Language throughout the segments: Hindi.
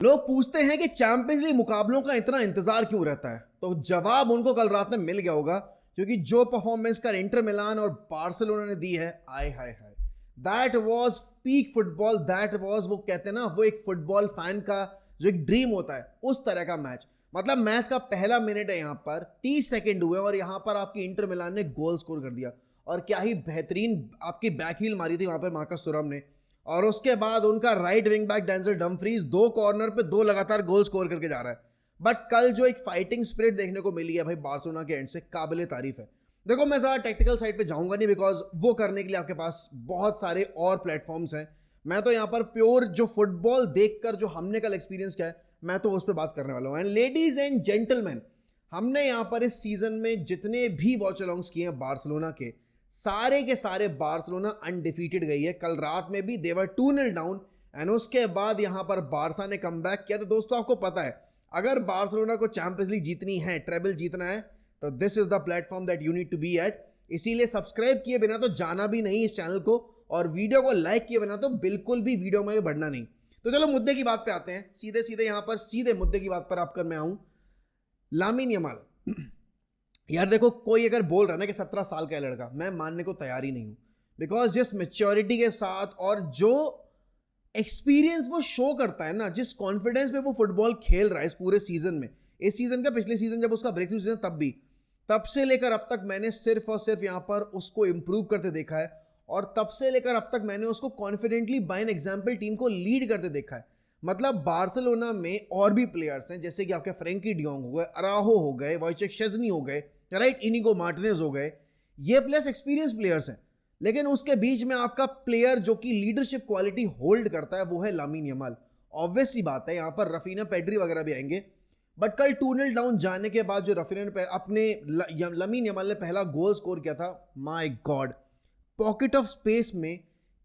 लोग पूछते हैं कि चैंपियंस लीग मुकाबलों का इतना इंतजार क्यों रहता है, तो जवाब उनको कल रात में मिल गया होगा, क्योंकि जो परफॉर्मेंस कर इंटर मिलान और बार्सिलोना ने दी है, आय हाय हाय, that was peak football. That was, वो कहते हैं ना, वो एक फुटबॉल फैन का जो एक ड्रीम होता है, उस तरह का मैच। मतलब मैच का पहला मिनट है, यहाँ पर 30 सेकंड हुए और यहाँ पर आपकी इंटर मिलान ने गोल स्कोर कर दिया। और क्या ही बेहतरीन आपकी बैकहील मारी थी वहां पर मार्कस तुरम ने। और उसके बाद उनका right wing back Denzel Dumfries 2 corner पे 2 लगातार गोल स्कोर करके जा रहा है। बट कल जो एक फाइटिंग स्पिरिट देखने को मिली है भाई बार्सिलोना के एंड से, काबिले तारीफ है। देखो मैं ज़्यादा टेक्निकल साइड पे जाऊंगा नहीं, बिकॉज वो करने के लिए आपके पास बहुत सारे और प्लेटफॉर्म्स हैं। मैं तो यहाँ पर प्योर जो फुटबॉल देखकर जो हमने कल एक्सपीरियंस किया है, मैं तो उस पर बात करने वाला हूँ। एंड लेडीज एंड जेंटलमैन, हमने यहाँ पर इस सीजन में जितने भी वॉच अलॉन्ग्स किए हैं बार्सिलोना के, सारे के सारे बार्सिलोना अनडिफीटेड गई है। कल रात में भी देवर 2-0 डाउन एंड उसके बाद यहां पर बारसा ने कमबैक किया। तो दोस्तों आपको पता है, अगर बार्सिलोना को चैंपियंस लीग जीतनी है, ट्रेबल जीतना है, तो this is the platform that you need to be at. इसीलिए सब्सक्राइब किए बिना तो जाना भी नहीं इस चैनल को, और वीडियो को लाइक किए बिना तो बिल्कुल भी वीडियो में बढ़ना नहीं। तो चलो मुद्दे की बात पे आते हैं, सीधे सीधे यहां पर सीधे मुद्दे की बात पर आपकर मैं आऊं। लामिन यमाल, यार देखो, कोई अगर बोल रहा है ना कि 17 साल का है लड़का, मैं मानने को तैयार ही नहीं हूं। बिकॉज जिस मेच्योरिटी के साथ और जो एक्सपीरियंस वो शो करता है ना, जिस कॉन्फिडेंस में वो फुटबॉल खेल रहा है इस पूरे सीजन में, इस सीजन का, पिछले सीजन जब उसका ब्रेक थ्रू सीजन, तब से लेकर अब तक मैंने सिर्फ और सिर्फ यहां पर उसको इंप्रूव करते देखा है। और तब से लेकर अब तक मैंने उसको confidently by an example team को लीड करते देखा है। मतलब बार्सिलोना में और भी प्लेयर्स हैं, जैसे कि आपके फ्रेंकी डियोंग हो गए, अराहो हो गए, वॉइचेक शेज़नी हो गए, राइट, इनिगो मार्टिनेज हो गए। ये प्लेयर्स एक्सपीरियंस प्लेयर्स हैं, लेकिन उसके बीच में आपका प्लेयर जो कि लीडरशिप क्वालिटी होल्ड करता है, वो है लामिन यमाल। ऑब्वियसली बात है, यहां पर रफीना, पेड्री वगैरह भी आएंगे। बट कल 2-0 डाउन जाने के बाद जो रफीना ने अपने लामिन यमाल ने पहला गोल स्कोर किया था, my God, pocket of space में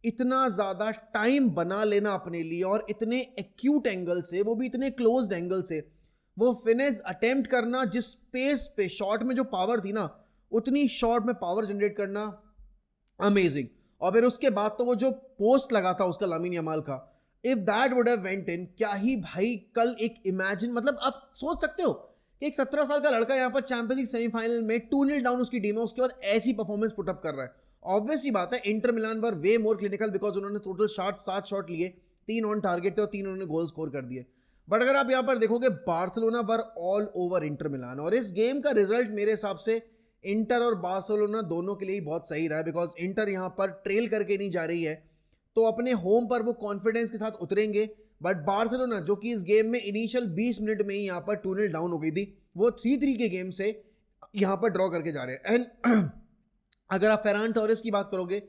इतना ज्यादा टाइम बना लेना अपने लिए, और इतने एक्यूट एंगल से, वो भी इतने क्लोज्ड एंगल से वो फिनिश अटेम्प्ट करना, जिस स्पेस पे शॉट में जो पावर थी ना, उतनी शॉट में पावर जनरेट करना, अमेजिंग। और फिर उसके बाद तो वो जो पोस्ट लगा था उसका लामिन यमाल का, if that would have went in, क्या ही भाई कल एक इमेजिन, मतलब आप सोच सकते हो कि एक 17 साल का लड़का यहां पर चैंपियंस लीग सेमीफाइनल में 2-0 डाउन उसकी टीम है, उसके बाद ऐसी परफॉर्मेंस पुटअप कर रहा है। ऑब्वियसली बात है, Inter Milan were way more clinical, because उन्होंने टोटल शॉट 7 शॉट लिए, 3 ऑन टारगेट थे और 3 उन्होंने गोल स्कोर कर दिए। बट अगर आप यहां पर देखोगे, Barcelona were all over Inter Milan, और इस गेम का रिजल्ट मेरे हिसाब से इंटर और बार्सिलोना दोनों के लिए बहुत सही रहा है। बिकॉज इंटर यहां पर ट्रेल करके नहीं जा रही है, तो अपने होम पर वो कॉन्फिडेंस के साथ उतरेंगे। बट बार्सिलोना जो कि इस गेम में इनिशियल 20 मिनट में ही यहां पर 2-0 डाउन हो गई थी, वो 3-3 के गेम से यहां पर ड्रॉ करके जा रहे हैं। एंड अगर आप फेरान टोरेस की बात करोगे,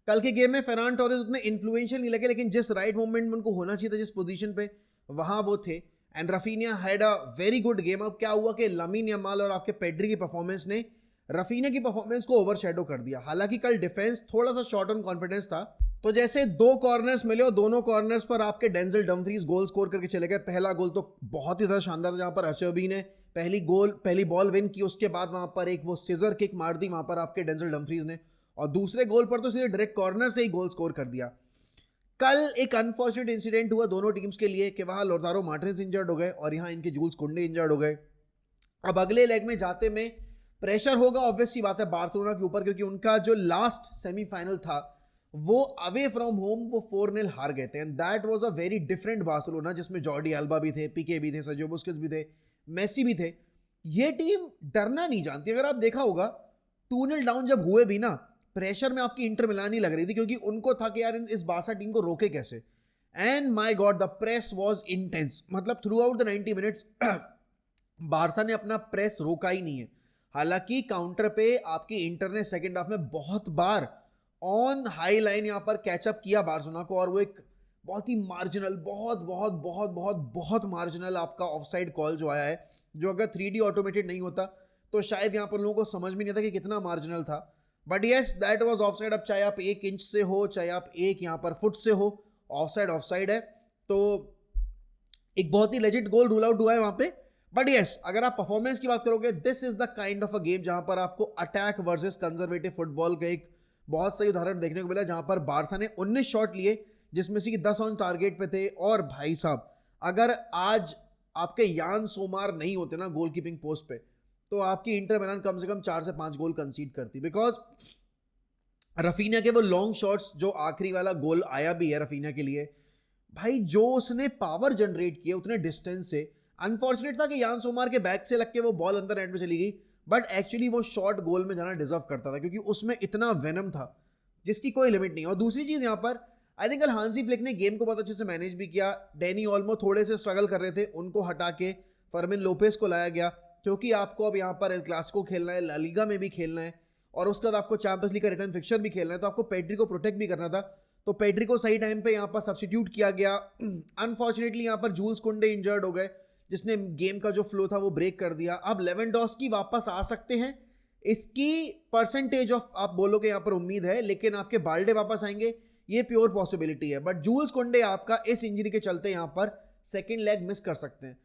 कल के गेम में फेरान टोरेस उतने इन्फ्लुएंशियल नहीं लगे, लेकिन जिस राइट मोमेंट में उनको होना चाहिए था, जिस पोजीशन पे, वहां वो थे। And Raphinha had a very good game. अब क्या हुआ कि लामिन यमाल और आपके पेड्री की परफॉर्मेंस ने रफीनिया की परफॉर्मेंस को ओवरशैडो कर दिया। हालांकि कल डिफेंस थोड़ा सा शॉर्ट ऑन कॉन्फिडेंस था, तो जैसे 2 कॉर्नर्स मिले और दोनों कॉर्नर्स पर आपके डेंजल डमफ्रीज गोल स्कोर करके चले गए। पहला गोल तो बहुत ही ज्यादा शानदार था, जहां पर अशरबी ने पहली बॉल विन की, उसके बाद वहां पर एक वो सीजर किक मार दी वहां पर आपके डेंजल डमफ्रीज ने, और दूसरे गोल पर तो सीधे डायरेक्ट कॉर्नर से ही गोल स्कोर कर दिया। कल एक अनफॉर्चुनेट इंसिडेंट हुआ दोनों टीम्स के लिए कि वहां लोटारो मार्टिनेज इंजर्ड हो गए और यहां इनके जूल्स कुंडे इंजर्ड हो गए। अब अगले लेग में जाते में प्रेशर होगा, ऑब्वियसली बात है, बार्सिलोना के ऊपर, क्योंकि उनका जो लास्ट सेमीफाइनल था वो अवे फ्रॉम होम वो 4-0 हार गए थे। And that was a very different Barcelona, जिसमें जॉर्डी अल्बा भी थे, पीके भी थे, सर्जियो बुस्केट्स भी थे, मेसी भी थे। ये टीम डरना नहीं जानती। अगर आप देखा होगा, 2-0 डाउन जब हुए भी ना, प्रेशर में आपकी इंटर मिलान ही लग रही थी, क्योंकि उनको था कि यार इस बारसा टीम को रोके कैसे। And my God, the press was intense. मतलब throughout the 90 minutes Barca ने अपना प्रेस रोका ही नहीं है। हालांकि काउंटर पे आपकी इंटर ने सेकेंड हाफ में बहुत बार ऑन हाई लाइन यहां पर कैचअप किया बार्सिलोना को, और वो एक बहुत ही मार्जिनल, बहुत बहुत बहुत बहुत बहुत मार्जिनल आपका ऑफसाइड कॉल जो आया है, जो अगर 3D ऑटोमेटेड नहीं होता तो शायद यहां पर लोगों को समझ भी नहीं था कि कितना मार्जिनल था। But yes, that was offside. अब चाहे आप 1 इंच से हो, चाहे आप 1 यहां पर फुट से हो, ऑफसाइड है। तो एक बहुत he legit goal rule out हुआ है वहां पे। बट यस, अगर आप परफॉर्मेंस की बात करोगे, this is the kind of a game जहां पर आपको अटैक वर्सेस कंजर्वेटिव फुटबॉल का एक बहुत सही उदाहरण देखने को मिला, जहां पर बारसा ने 19 शॉट लिए, जिसमें से कि 10 ऑन टारगेट पे थे। और भाई साहब, अगर आज आपके यान सोमार नहीं होते ना गोल कीपिंग पोस्ट पे, तो आपकी इंटर मिलान कम से कम 4 से 5 गोल कंसीड करती, बिकॉज रफीना के वो लॉन्ग शॉट्स, जो आखिरी वाला गोल आया भी है रफीना के लिए, भाई जो उसने पावर जनरेट किया उतने डिस्टेंस से। अनफॉर्चुनेट था कि यान सोमार के बैक से लग के वो बॉल अंदर नेट में चली गई, बट एक्चुअली वो शॉट गोल में जाना डिजर्व करता था, क्योंकि उसमें इतना वेनम था जिसकी कोई लिमिट नहीं। और दूसरी चीज यहाँ पर आई थिंक कल हांसी फ्लिक ने गेम को बहुत अच्छे से मैनेज भी किया। डैनी ओल्मो थोड़े से स्ट्रगल कर रहे थे, उनको हटा के फर्मिन लोपेस को लाया गया, क्योंकि आपको अब यहाँ पर एल क्लासिको खेलना है, ला लीगा में भी खेलना है, और उसके बाद आपको चैंपियंस लीग का रिटर्न फिक्सचर भी खेलना है, तो आपको पेड्री को प्रोटेक्ट भी करना था। तो पेड्री को सही टाइम पे यहाँ पर सब्स्टिट्यूट किया गया। अनफॉर्चुनेटली यहाँ पर जूल्स कुंडे इंजर्ड हो गए, जिसने गेम का जो फ्लो था वो ब्रेक कर दिया। अब लेवेंडोस्की वापस आ सकते हैं, इसकी परसेंटेज ऑफ आप बोलोगे यहाँ पर उम्मीद है, लेकिन आपके बाल्डे वापस आएंगे ये प्योर पॉसिबिलिटी है। बट जूल्स कुंडे आपका इस इंजरी के चलते यहाँ पर सेकेंड लेग मिस कर सकते हैं।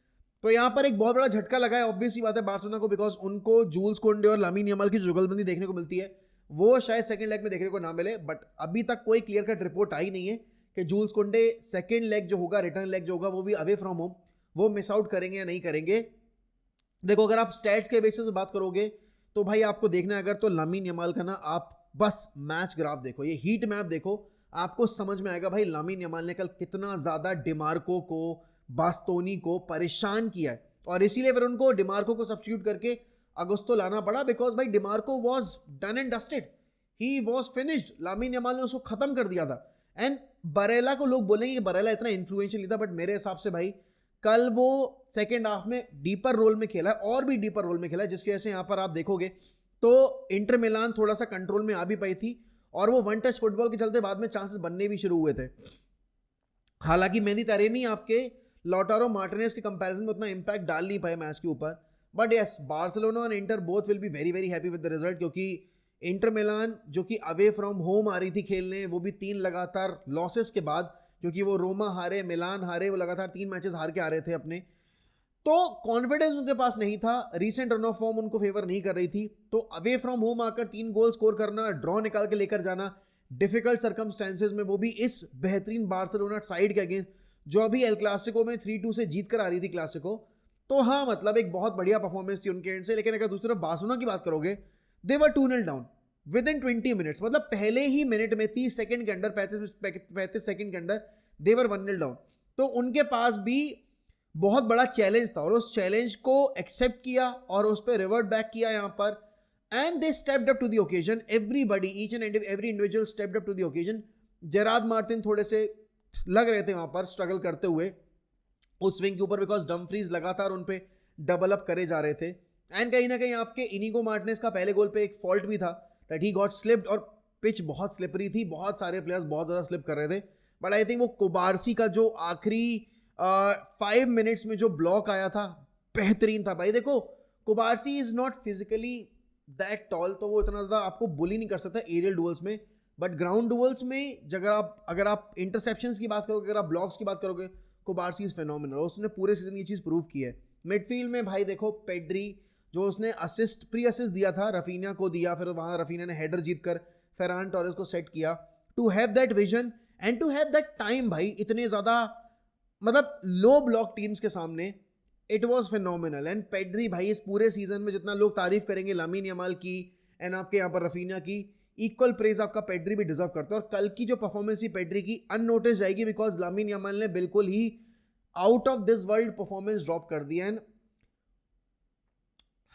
तो यहाँ पर एक बहुत बड़ा झटका लगा है ऑब्वियसली बात है बार्सिलोना को, बिकॉज उनको जूल्स कुंडे और लामीन यमाल की जुगलबंदी देखने को मिलती है, वो शायद सेकंड लेग में देखने को ना मिले। बट अभी तक कोई क्लियर कट रिपोर्ट आई नहीं है कि जूल्स कुंडे सेकंड लेग जो होगा, रिटर्न लेग जो होगा, वो भी अवे फ्रॉम होम, वो मिस आउट करेंगे या नहीं करेंगे। देखो अगर आप स्टैट्स के बेसिस पे बात करोगे तो भाई आपको देखना है अगर, तो लामीन यमाल का ना आप बस मैच ग्राफ देखो, ये हीट मैप देखो, आपको समझ में आएगा भाई लामीन यमाल ने कल कितना ज्यादा डिमार्को को, बास्तोनी को परेशान किया है। और इसीलिए फिर उनको डिमार्को को सब्स्टिट्यूट करके अगुस्तो लाना पड़ा, बिकॉज भाई DiMarco was done and dusted, he was finished. Lamine Yamal ने उसको खत्म कर दिया था। एंड बरेला को लोग बोलेंगे कि बरेला इतना इन्फ्लुएंशियल नहीं था, बट मेरे हिसाब से भाई कल वो सेकेंड हाफ में डीपर रोल में खेला है, और भी डीपर रोल में खेला है, जिसकी वजह से यहाँ पर आप देखोगे तो इंटर मिलान थोड़ा सा कंट्रोल में आ भी पाई थी, और वो वन टच फुटबॉल के चलते बाद में चांसेस बनने भी शुरू हुए थे। हालांकि मेहदी तरेमी आपके लॉटारो मार्टिनेज के कंपैरिजन में उतना इंपैक्ट डाल नहीं पाए मैच के ऊपर, बट यस बार्सिलोना और inter both will be very very happy with the result, क्योंकि इंटर मिलान जो कि अवे फ्रॉम होम आ रही थी खेलने, वो भी 3 लगातार लॉसेस के बाद, क्योंकि वो रोमा हारे, मिलान हारे, वो लगातार 3 मैचेस हार के आ रहे थे अपने, तो कॉन्फिडेंस उनके पास नहीं था, रीसेंट रन ऑफ फॉर्म उनको फेवर नहीं कर रही थी। तो अवे फ्रॉम होम आकर 3 गोल स्कोर करना, ड्रॉ निकाल के लेकर जाना डिफिकल्ट सर्कमस्टेंसेज में, वो भी इस बेहतरीन बार्सिलोना साइड के अगेंस्ट जो अभी एल क्लासिको में 3-2 से जीत कर आ रही थी क्लासिको। तो हाँ मतलब एक बहुत बढ़िया परफॉर्मेंस थी उनके एंड से। लेकिन अगर दूसरी तरफ बार्सिलोना की बात करोगे, दे वर 2-0 डाउन विद इन 20 मिनट्स, मतलब पहले ही मिनट में 30 सेकंड के अंदर 35 सेकंड के अंदर दे वर 1-0 डाउन। तो उनके पास भी बहुत बड़ा चैलेंज था, और उस चैलेंज को एक्सेप्ट किया और उस पर रिवर्ट बैक किया यहाँ पर, and they stepped up to the occasion. Everybody, each and every individual stepped up to the occasion. Gerard Martin थोड़े से लग रहे थे वहां पर स्ट्रगल करते हुए उस स्विंग के ऊपर, बिकॉज डमफ्रीज लगातार उन पे डबल अप करे जा रहे थे। एंड कहीं ना कहीं आपके इनिगो मार्टिनेज का पहले गोल पे एक फॉल्ट भी था, दैट ही गॉट स्लिप्ड, और पिच बहुत स्लिपरी थी, बहुत सारे प्लेयर्स बहुत ज़्यादा स्लिप कर रहे थे। बट आई थिंक वो कुबारसी का जो आखिरी 5 मिनट्स में जो ब्लॉक आया था बेहतरीन था। भाई देखो कुबारसी is not physically that toll, तो वो इतना ज़्यादा आपको बुली नहीं कर सकता एरियल डुअल्स में, बट ग्राउंड डुअल्स में अगर आप इंटरसेप्शंस की बात करोगे, अगर आप ब्लॉक्स की बात करोगे, कुबारसी इज फेनोमिनल। उसने पूरे सीजन ये चीज़ प्रूव की है। मिडफील्ड में भाई देखो पेड्री, जो उसने प्री असिस्ट दिया था रफीना को दिया, फिर वहाँ रफीना ने हेडर जीत कर फेरान टोरेस को सेट किया। To have that vision and to have that time भाई, इतने ज़्यादा मतलब लो ब्लॉक टीम्स के सामने, it was phenomenal. And Pedri भाई इस पूरे सीजन में जितना लोग तारीफ करेंगे लामीन यमाल की एंड आपके यहाँ पर रफीना की, इक्वल प्रेज आपका पेड्री भी डिजर्व करता है। और कल की जो परफॉर्मेंस थी पेड्री की अननोटिस जाएगी, बिकॉज लामीन यमाल ने बिल्कुल ही out of this world performance drop कर दिया। एंड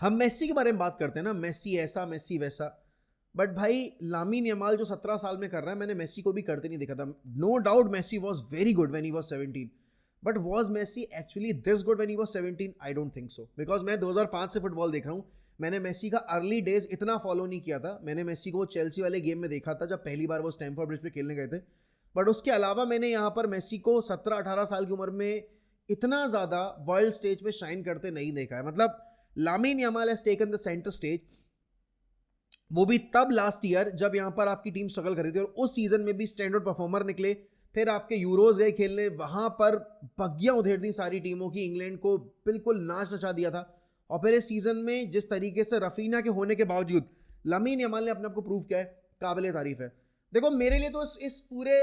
हम मेसी के बारे में बात करते हैं ना, मेसी ऐसा मेसी वैसा, बट भाई लामीन यमाल जो 17 साल में कर रहा है, मैंने मेसी को भी करते नहीं देखा था। No doubt Messi was very good when he was 17, but was Messi actually this good when he was 17? I don't think so, because मैं 2005 से फुटबॉल देख रहा हूँ। मैंने मेसी का अर्ली डेज इतना फॉलो नहीं किया था। मैंने मेसी को चेल्सी वाले गेम में देखा था जब पहली बार वो स्टैमफोर्ड ब्रिज पे खेलने गए थे, बट उसके अलावा मैंने यहाँ पर मेसी को 17-18 साल की उम्र में इतना ज़्यादा वर्ल्ड स्टेज पे शाइन करते नहीं देखा है। मतलब लामीन Yamal has taken the centre stage, वो भी तब लास्ट ईयर जब यहाँ पर आपकी टीम स्ट्रगल कर रही थी, और उस सीजन में भी स्टैंडर्ड परफॉर्मर निकले। फिर आपके यूरोज गए खेलने, वहाँ पर पग्गियाँ उधेड़ दी सारी टीमों की, इंग्लैंड को बिल्कुल नाच नचा दिया था। और फिर इस सीजन में जिस तरीके से रफीना के होने के बावजूद लामीन यमाल ने अपने आप को प्रूव किया है, काबिल तारीफ है। देखो मेरे लिए तो इस पूरे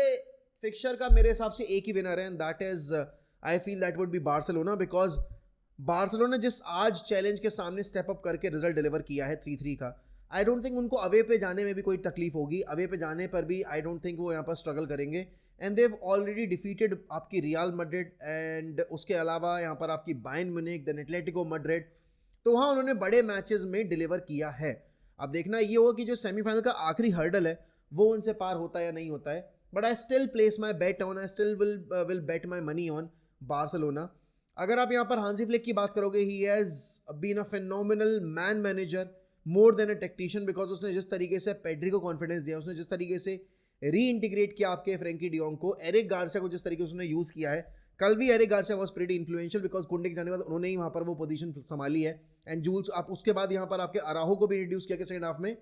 फिक्सचर का मेरे हिसाब से एक ही विनर है, and that is I feel that would be Barcelona, because Barcelona जिस आज चैलेंज के सामने स्टेप अप करके रिजल्ट डिलीवर किया है 3-3 का, आई डोंट थिंक उनको अवे पे जाने में भी कोई तकलीफ होगी. अवे पे जाने पर भी आई डोंट थिंक वो यहाँ पर स्ट्रगल करेंगे. एंड देव ऑलरेडी डिफीटेड आपकी रियल मैड्रिड एंड उसके अलावा यहाँ पर आपकी Bayern Munich, then Atletico Madrid. तो वहाँ उन्होंने बड़े मैचेस में डिलीवर किया है. अब देखना ये होगा कि जो सेमीफाइनल का आखिरी हर्डल है वो उनसे पार होता है या नहीं होता है. But I still place my bet on, I still will bet my money on Barcelona. अगर आप यहाँ पर हांसी फ्लिक की बात करोगे, he has been a phenomenal man manager more than a technician, because उसने जिस तरीके से पेड्री को कॉन्फिडेंस दिया, उसने जिस तरीके से री इंटीग्रेट किया आपके फ्रेंकी डियोंग को, एरिक गार्सिया को जिस तरीके से उसने यूज़ किया है. कल भी Eric Garcia was pretty influential because Kounde के जाने के बाद उन्होंने ही वहाँ पर वो पोजीशन संभाली है. एंड जूल्स आप उसके बाद यहाँ पर आपके अराहो को भी रिड्यूस किया सेकंड हाफ में.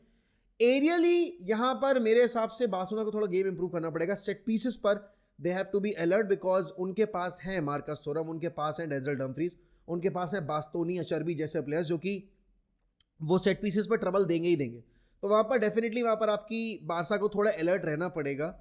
एरियली यहाँ पर मेरे हिसाब से बार्सिलोना को थोड़ा गेम इंप्रूव करना पड़ेगा. सेट पीसेस पर they have to be alert because उनके पास है मार्कस थोरम, उनके पास है डेंजल डम्फ्रीज, उनके पास है बास्तोनी, अचरबी जैसे प्लेयर्स जो कि वो सेट पीसेस पर ट्रबल देंगे ही देंगे. तो वहाँ पर डेफिनेटली वहाँ पर आपकी बारसा को थोड़ा अलर्ट रहना पड़ेगा.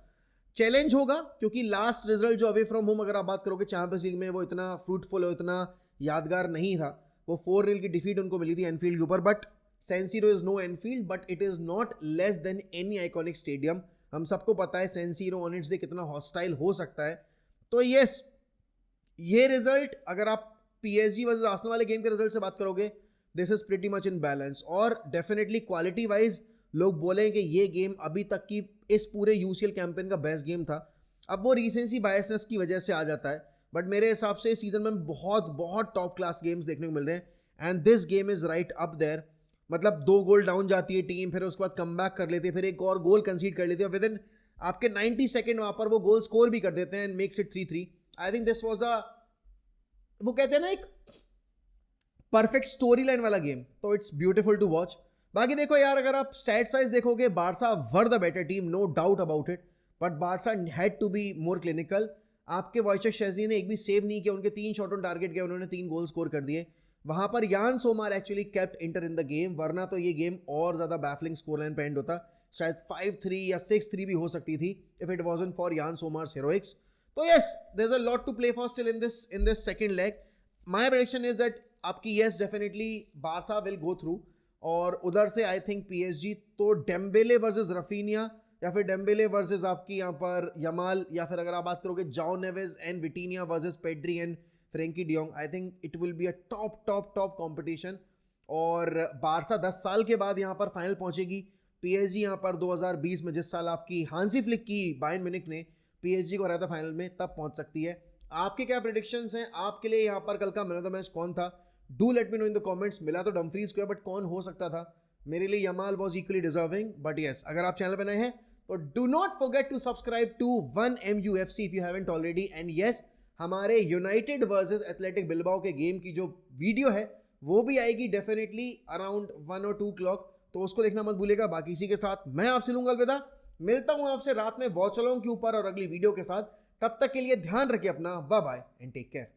चैलेंज होगा क्योंकि लास्ट रिजल्ट जो अवे फ्रॉम होम अगर आप बात करोगे चैंपियंस लीग में, वो इतना फ्रूटफुल और इतना यादगार नहीं था. वो 4-0 की डिफीट उनको मिली थी एनफील्ड के ऊपर. But San Siro is no Anfield, but it is not less than any iconic stadium. हम सबको पता है San Siro on its day कितना हॉस्टाइल हो सकता है. तो यस, ये रिजल्ट अगर आप पीएसजी वर्सेस आर्सेनल वाले गेम के रिजल्ट से बात करोगे, this is pretty much in balance. और डेफिनेटली क्वालिटी वाइज लोग बोलें कि ये गेम अभी तक की इस पूरे यूसीएल कैंपेन का बेस्ट गेम था. अब वो रीसेंसी बायसनेस की वजह से आ जाता है, बट मेरे हिसाब से इस सीजन में बहुत बहुत टॉप क्लास गेम्स देखने को मिलते हैं. And this game is right up there. मतलब 2 गोल डाउन जाती है टीम, फिर उसके बाद कम बैक कर लेती है, फिर एक और गोल कंसीड कर लेती है, विद इन आपके 90 सेकेंड वहाँ पर वो गोल स्कोर भी कर देते हैं and makes it 3-3. I think this was a, वो कहते हैं ना, एक परफेक्ट स्टोरी लाइन वाला गेम. तो इट्स ब्यूटिफुल टू वॉच. बाकी देखो यार, अगर आप स्टैट्स वाइज देखोगे, Barca were the better team, no doubt about it. But Barca had to be more clinical. आपके वॉइचेक शेज़नी ने एक भी सेव नहीं किया, उनके 3 शॉट ऑन टारगेट गए, उन्होंने 3 गोल स्कोर कर दिए. वहां पर यान सोमार actually kept inter in the game, वरना तो ये गेम और ज्यादा बैफलिंग स्कोर लाइन पे एंड होता. शायद 5-3 या 6-3 भी हो सकती थी इफ इट वाजंट फॉर यान सोमार्स हेरोइक्स. तो yes, there is a lot to play for still in this second leg. My prediction is that आपकी yes definitely Barca will go through. और उधर से आई थिंक पीएसजी तो डेम्बेले वर्सेस रफीनिया, या फिर डेम्बेले वर्सेस आपकी यहाँ पर यमाल, या फिर अगर आप बात करोगे जाओ नेवेज and विटीनिया versus Pedri and Frenkie de Jong, I think it will be a top competition. और बारसा 10 साल के बाद यहाँ पर फाइनल पहुंचेगी. पीएसजी यहाँ पर 2020 में, जिस साल आपकी हांसी फ्लिक की बायर्न म्यूनिख ने पीएसजी को हराया था फाइनल में, तब पहुंच सकती है. आपके क्या प्रेडिक्शंस हैं? आपके लिए यहाँ पर कल का मैन ऑफ द मैच कौन था? Do let me know in the comments. मिला तो डम्फ्रीज को, बट कौन हो सकता था? मेरे लिए Yamal was equally deserving. But yes, अगर आप चैनल पर नए हैं तो do not forget to subscribe to 1MUFC if you haven't already. And yes, हमारे यूनाइटेड वर्सेस एथलेटिक बिल्बाओ के गेम की जो वीडियो है वो भी आएगी डेफिनेटली अराउंड 1 और 2 o'clock, तो उसको देखना मत भूलिएगा. बाकी इसी के साथ मैं आपसे लूंगा अलविदा. मिलता हूं आपसे रात में वॉच अलोंग के ऊपर और अगली वीडियो के साथ. तब तक के लिए ध्यान रखिए अपना. Bye bye and take care.